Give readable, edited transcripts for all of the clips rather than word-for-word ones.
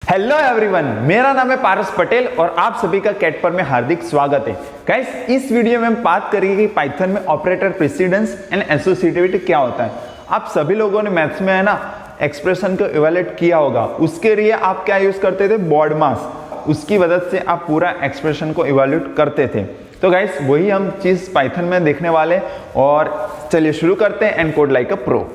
Hello everyone, मेरा नाम है पारस पटेल और आप सभी का कैट पर में हार्दिक स्वागत है। गाइस, इस वीडियो में हम बात करेंगे कि पाइथन में ऑपरेटर प्रेसिडेंस एंड एसोसिएटिविटी क्या होता है। आप सभी लोगों ने मैथ्स में है ना एक्सप्रेशन को इवैल्यूएट किया होगा। उसके लिए आप क्या यूज करते थे? बॉड मास। उसकी मदद से आप पूरा एक्सप्रेशन को इवैल्यूएट करते थे। तो गाइस, वही हम चीज पाइथन में देखने वाले और चलिए शुरू करते हैं and code like a pro.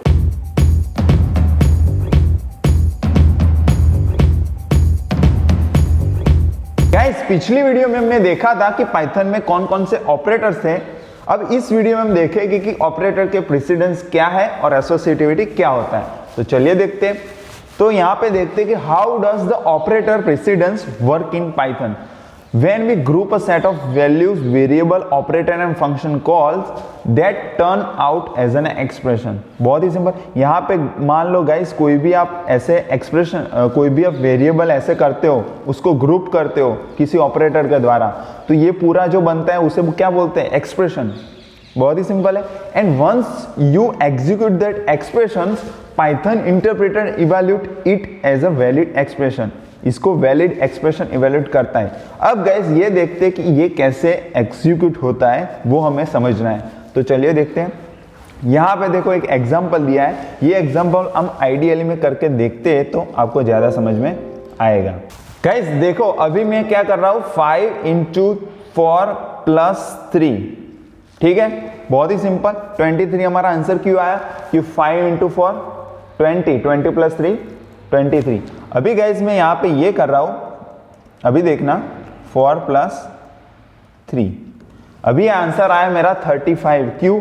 Guys, पिछली वीडियो में हमने देखा था कि पाइथन में कौन कौन से ऑपरेटर्स हैं। अब इस वीडियो में हम देखेंगे कि ऑपरेटर के प्रेसिडेंस क्या है और एसोसिएटिविटी क्या होता है। तो चलिए देखते हैं। तो यहाँ पे देखते हैं कि how does the operator precedence work in Python. When we group a set of values, variable, operator and function calls that turn out as an expression। बहुत ही सिंपल। यहाँ पे मान लो गाइस, कोई भी आप ऐसे एक्सप्रेशन, कोई भी आप वेरिएबल ऐसे करते हो, उसको ग्रुप करते हो किसी ऑपरेटर के द्वारा, तो ये पूरा जो बनता है उसे क्या बोलते हैं? एक्सप्रेशन। बहुत ही सिंपल है। And once you execute that expression, Python interpreter evaluate it as a valid expression. इसको वैलिड एक्सप्रेशन इवैल्यूएट करता है। अब गाइस, ये देखते हैं कि ये कैसे एग्जीक्यूट होता है, वो हमें समझना है। तो चलिए देखते हैं। यहाँ पे देखो एक एग्जांपल दिया है। ये एग्जांपल हम आइडियली में करके देखते हैं तो आपको ज़्यादा समझ में आएगा। गाइस देखो, अभी मैं क्या कर रहा हूँ, 5 × 4 + 3। ठीक है, बहुत ही सिंपल। 23 हमारा आंसर क्यों आया? कि 5 × 4 20, 20 + 3 23। अभी गाइज मैं यहाँ पे ये कर रहा हूँ, अभी देखना 4 + 3। अभी आंसर आया मेरा 35। क्यों?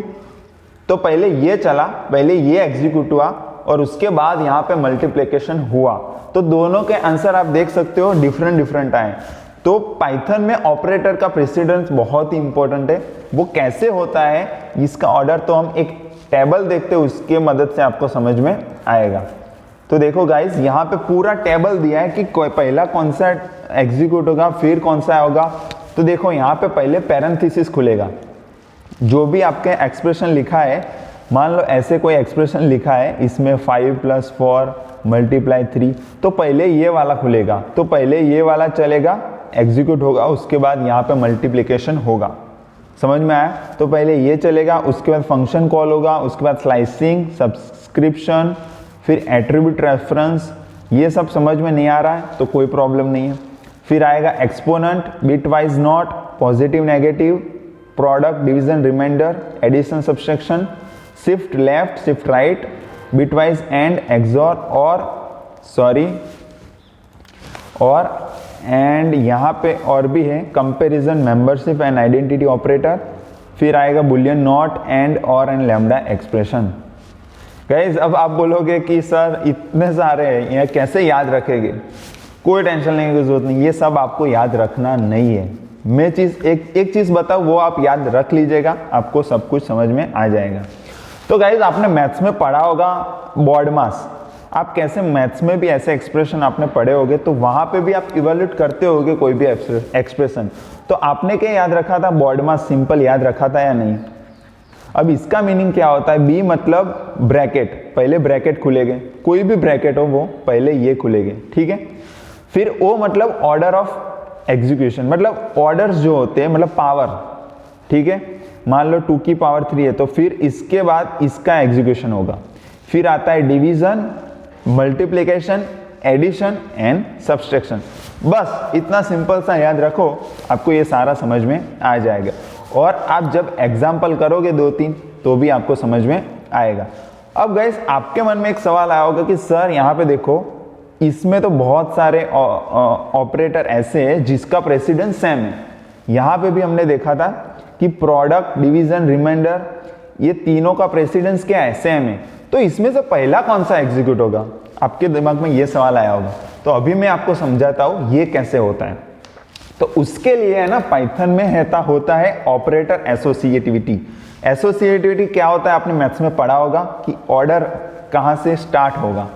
तो पहले ये चला, पहले ये एग्जीक्यूट हुआ और उसके बाद यहाँ पे मल्टीप्लिकेशन हुआ। तो दोनों के आंसर आप देख सकते हो डिफरेंट आए। तो पाइथन में ऑपरेटर का प्रेसिडेंस बहुत ही इंपॉर्टेंट है। वो कैसे होता है, इसका ऑर्डर तो हम एक टेबल देखते हैं, उसके मदद से आपको समझ में आएगा। तो देखो गाइस, यहाँ पे पूरा टेबल दिया है कि पहला कौन सा एग्जीक्यूट होगा, फिर कौन सा होगा। तो देखो यहाँ पे पहले पैरेंथेसिस खुलेगा। जो भी आपके एक्सप्रेशन लिखा है, मान लो ऐसे कोई एक्सप्रेशन लिखा है, इसमें 5 + 4 × 3, तो पहले ये वाला खुलेगा। तो पहले ये वाला चलेगा, एग्जीक्यूट होगा, उसके बाद यहाँ पे मल्टीप्लिकेशन होगा। समझ में आया? तो पहले ये चलेगा, उसके बाद फंक्शन कॉल होगा, उसके बाद स्लाइसिंग, सब्सक्रिप्शन, फिर एट्रीब्यूट रेफरेंस। ये सब समझ में नहीं आ रहा है तो कोई प्रॉब्लम नहीं है। फिर आएगा exponent, bitwise not, positive negative, product, division, remainder, addition, subtraction, shift left, shift right, bitwise and, XOR और एंड यहाँ पे और भी है, comparison, membership and identity operator. फिर आएगा बुलियन, नॉट, एंड, और एंड लैम्डा एक्सप्रेशन। गाइस, अब आप बोलोगे कि सर इतने सारे हैं, ये कैसे याद रखेंगे? कोई टेंशन लेने की जरूरत नहीं, ये सब आपको याद रखना नहीं है। मैं एक चीज बताऊं, वो आप याद रख लीजिएगा, आपको सब कुछ समझ में आ जाएगा। तो गाइस, आपने मैथ्स में पढ़ा होगा बॉड मास। आप कैसे मैथ्स में भी ऐसे एक्सप्रेशन आपने पढ़े होंगे, तो वहां पे भी आप इवैल्यूएट करते होगे कोई भी एक्सप्रेशन। तो आपने क्या याद रखा था? बॉड मास सिंपल याद रखा था या नहीं? अब इसका मीनिंग क्या होता है? बी मतलब ब्रैकेट, पहले ब्रैकेट खुलेंगे, कोई भी ब्रैकेट हो वो पहले ये खुलेंगे। ठीक है। फिर ओ मतलब ऑर्डर ऑफ एग्जीक्यूशन, मतलब ऑर्डर्स जो होते हैं, मतलब पावर। ठीक है, मान लो 2 की पावर 3 है, तो फिर इसके बाद इसका एग्जीक्यूशन होगा। फिर आता है division, multiplication, addition and subtraction. बस इतना सिंपल सा याद रखो, आपको ये सारा समझ में आ जाएगा। और आप जब एग्जाम्पल करोगे 2-3 तो भी आपको समझ में आएगा। अब गाइस, आपके मन में एक सवाल आया होगा कि सर यहाँ पे देखो, इसमें तो बहुत सारे ऑपरेटर ऐसे हैं जिसका प्रेसिडेंस सेम है। यहाँ पे भी हमने देखा था कि प्रोडक्ट, डिवीजन, रिमाइंडर, ये तीनों का प्रेसिडेंस क्या है? सेम है। तो इसमें से पहला कौन सा एग्जीक्यूट होगा? आपके दिमाग में ये सवाल आया होगा। तो अभी मैं आपको समझाता हूँ ये कैसे होता है। तो उसके लिए है ना, पाइथन में होता है ऑपरेटर एसोसिएटिविटी। एसोसिएटिविटी क्या होता है? आपने मैथ्स में पढ़ा होगा कि ऑर्डर कहाँ से स्टार्ट होगा।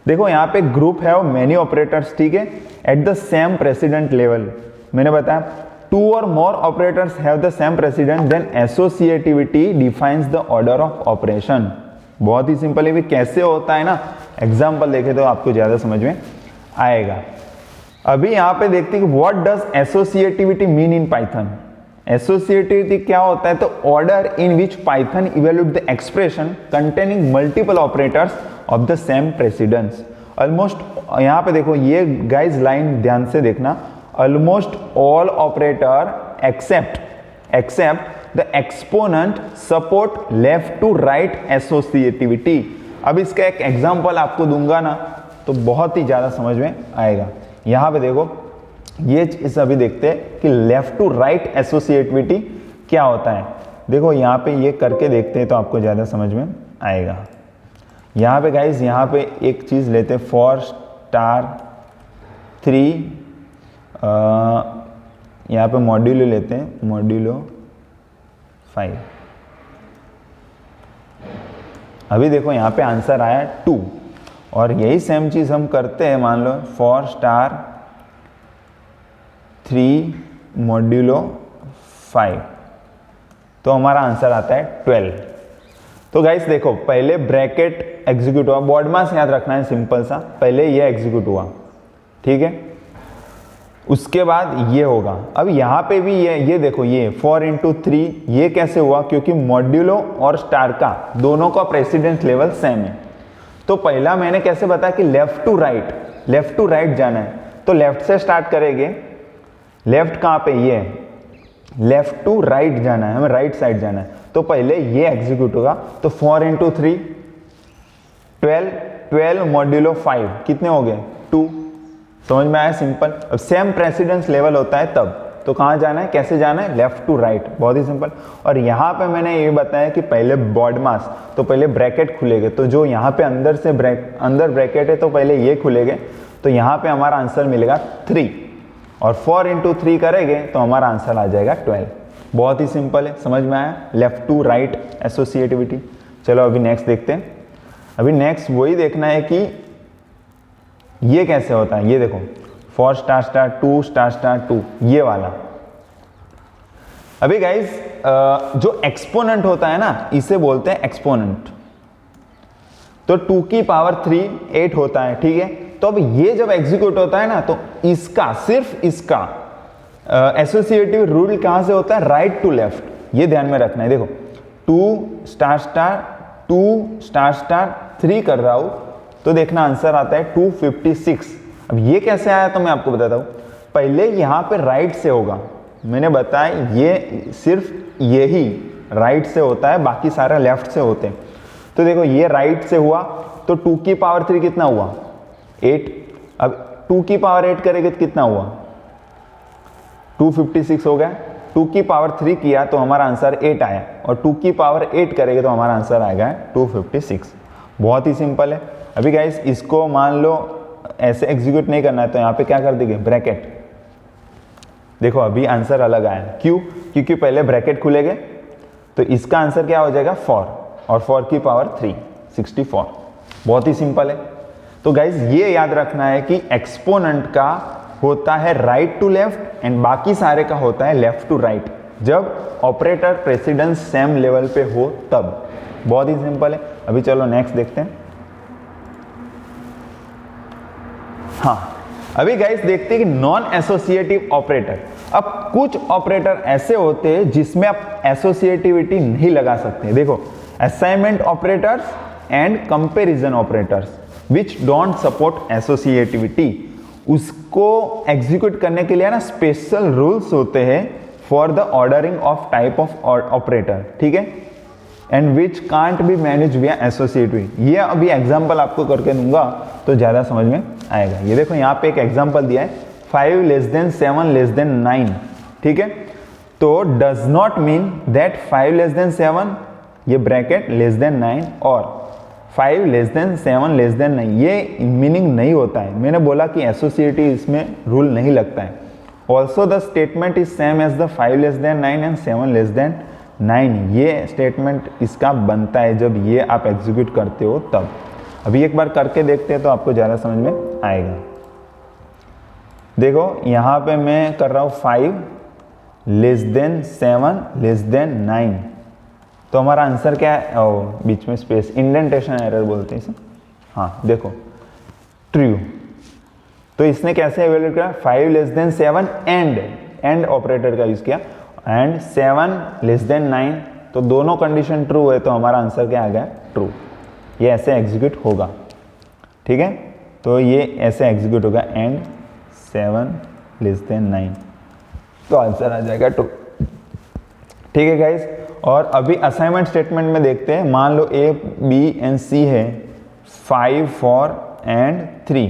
देखो यहाँ पे ग्रुप है मेनी ऑपरेटर्स, ठीक है, at the same president level. मैंने बताया 2 or more operators have the same precedent, then associativity defines the order of operation। बहुत ही सिंपल है। कैसे होता है ना, एग्जाम्पल देखे तो आपको ज्यादा समझ में आएगा। अभी यहाँ पे देखते हैं कि what does associativity mean in Python. Associativity क्या होता है, तो order in which Python evaluate the expression containing multiple operators of the same precedence. Almost यहाँ पे देखो ये गाइज लाइन ध्यान से देखना, almost all operator except the exponent support left to right associativity. अब इसका एक एग्जांपल आपको दूंगा ना तो बहुत ही ज्यादा समझ में आएगा। यहां पे देखो ये चीज अभी देखते हैं कि लेफ्ट टू राइट एसोसिएटिविटी क्या होता है। देखो यहाँ पे ये करके देखते हैं तो आपको ज्यादा समझ में आएगा। यहाँ पे गाइज यहाँ पे एक चीज लेते हैं, फॉर स्टार 3 यहाँ पे मॉड्यूलो लेते हैं, मॉड्यूलो 5। अभी देखो यहाँ पे आंसर आया 2 और यही सेम चीज हम करते हैं, मान लो फॉर स्टार 3 मॉड्यूलो 5 तो हमारा आंसर आता है 12। तो गाइस देखो पहले ब्रैकेट एग्जीक्यूट हुआ, बॉड मास याद रखना है सिंपल सा, पहले ये एग्जीक्यूट हुआ, ठीक है, उसके बाद ये होगा। अब यहाँ पे भी ये देखो ये 4 × 3 ये कैसे हुआ, क्योंकि मॉड्यूलो और स्टार का दोनों का प्रेसिडेंस लेवल सेम है। तो पहला मैंने कैसे बताया कि लेफ्ट टू राइट जाना है, तो लेफ्ट से स्टार्ट करेंगे। लेफ्ट कहाँ पे, ये लेफ्ट टू राइट जाना है, हमें राइट साइड जाना है, तो पहले ये एग्जीक्यूट होगा। तो 4 × 3 12 मॉड्यूलो 5 कितने हो गए 2। समझ में आया सिंपल। अब सेम प्रेसिडेंस लेवल होता है तब, तो कहाँ जाना है, कैसे जाना है, लेफ्ट टू राइट, बहुत ही सिंपल। और यहाँ पे मैंने ये बताया कि पहले बॉड मास, तो पहले ब्रैकेट खुलेंगे, तो जो यहाँ पे अंदर से अंदर ब्रैकेट है तो पहले ये खुलेंगे, तो यहाँ पे हमारा आंसर मिलेगा 3 और 4 × 3 करेंगे तो हमारा आंसर आ जाएगा 12। बहुत ही सिंपल है, समझ में आया, लेफ्ट टू राइट एसोसिएटिविटी। चलो अभी नेक्स्ट देखते हैं। अभी नेक्स्ट वही देखना है कि ये कैसे होता है। ये देखो 4 * 2 * 2 ये वाला। अभी गाइज जो एक्सपोनेंट होता है ना इसे बोलते हैं एक्सपोनेंट। तो 2 की पावर 3 8 होता है, ठीक है। तो अब ये जब एग्जीक्यूट होता है ना तो इसका सिर्फ इसका एसोसिएटिव रूल कहां से होता है, राइट टू लेफ्ट, ये ध्यान में रखना है। देखो 2 * 2 * 3 कर रहा हूं तो देखना आंसर आता है 256। अब ये कैसे आया तो मैं आपको बताता हूं। पहले यहां पे राइट से होगा, मैंने बताया ये सिर्फ यही राइट से होता है, बाकी सारा लेफ्ट से होते हैं। तो देखो ये राइट से हुआ तो 2 की पावर 3 कितना हुआ 8। अब 2 की पावर 8 करेंगे तो कितना हुआ 256 हो गया। 2 की पावर 3 किया तो हमारा आंसर 8 आया, और 2 की पावर 8 करेंगे तो हमारा आंसर आएगा 256। बहुत ही सिंपल है। अभी गाइस इसको मान लो ऐसे एग्जीक्यूट नहीं करना है तो यहाँ पे क्या कर देंगे, ब्रैकेट। देखो अभी आंसर अलग आया, क्यों, क्योंकि पहले ब्रैकेट खुलेंगे तो इसका आंसर क्या हो जाएगा 4 और 4 की पावर 3 64। बहुत ही सिंपल है। तो गाइज ये याद रखना है कि एक्सपोनेंट का होता है राइट टू लेफ्ट एंड बाकी सारे का होता है लेफ्ट टू राइट, जब ऑपरेटर प्रेसिडेंस सेम लेवल पे हो तब। बहुत ही सिंपल है। अभी चलो नेक्स्ट देखते हैं। हाँ अभी गाइस देखते हैं कि नॉन एसोसिएटिव ऑपरेटर। अब कुछ ऑपरेटर ऐसे होते हैं जिसमें आप एसोसिएटिविटी नहीं लगा सकते। देखो assignment operators and comparison operators which don't support associativity, उसको एग्जीक्यूट करने के लिए ना स्पेशल रूल्स होते हैं for the ordering of type of operator, ठीक है, and which can't be manage विया एसोसिएटिविटी। ये अभी एग्जांपल आपको करके दूंगा तो ज़्यादा समझ में आएगा। ये देखो यहाँ पे एक एग्जांपल दिया है 5 < 7 < 9, ठीक है। तो डज नॉट मीन दैट 5 < 7 ये ब्रैकेट <9 और 5 < 7 <9 ये मीनिंग नहीं होता है। मैंने बोला कि एसोसिएटिव इसमें रूल नहीं लगता है। Also the statement is same as the 5 < 9 and 7 <9। ये स्टेटमेंट इसका बनता है जब ये आप एग्जीक्यूट करते हो तब। अभी एक बार करके देखते हैं तो आपको ज़्यादा समझ में आएगा। देखो यहाँ पे मैं कर रहा हूँ 5 < 7 < 9, तो हमारा आंसर क्या है, बीच में स्पेस इंडेंटेशन एरर बोलते हैं इसे। हाँ देखो ट्रू, तो इसने कैसे इवेल्युएट किया, 5 लेस देन 7 एंड ऑपरेटर का यूज किया, एंड 7 लेस देन 9, तो दोनों कंडीशन ट्रू है, तो हमारा आंसर क्या आ गया, ट्रू। ये ऐसे एग्जीक्यूट होगा, ठीक है, तो ये ऐसे एग्जीक्यूट होगा, एंड 7 लेस देन 9, तो आंसर आ जाएगा ट्रू। ठीक है गाइस, और अभी असाइनमेंट स्टेटमेंट में देखते हैं। मान लो A, B एंड C है, 5, 4 एंड 3।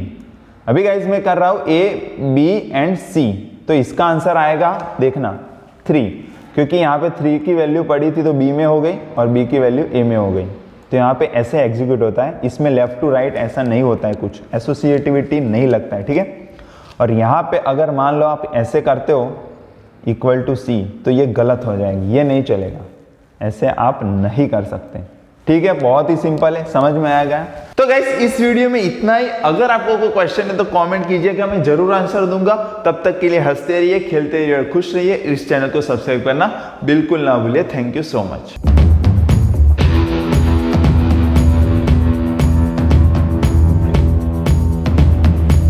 अभी गाइस मैं कर रहा हूं A, B एंड C, तो इसका आंसर आएगा, देखना 3, क्योंकि यहाँ पे 3 की वैल्यू पड़ी थी तो B में हो गई और B की वैल्यू A में हो गई, तो यहाँ पे ऐसे एग्जीक्यूट होता है। इसमें लेफ्ट टू राइट ऐसा नहीं होता है, कुछ एसोसिएटिविटी नहीं लगता है, ठीक है। और यहाँ पे अगर मान लो आप ऐसे करते हो इक्वल टू C, तो ये गलत हो जाएगी, ये नहीं चलेगा, ऐसे आप नहीं कर सकते, ठीक है। बहुत ही सिंपल है, समझ में आ गया। तो गाइस इस वीडियो में इतना ही। अगर आपको कोई क्वेश्चन है तो कमेंट कीजिएगा, मैं जरूर आंसर दूंगा। तब तक के लिए हंसते रहिए, खेलते रहिए, खुश रहिए। इस चैनल को सब्सक्राइब करना बिल्कुल ना भूलिए। Thank you so much.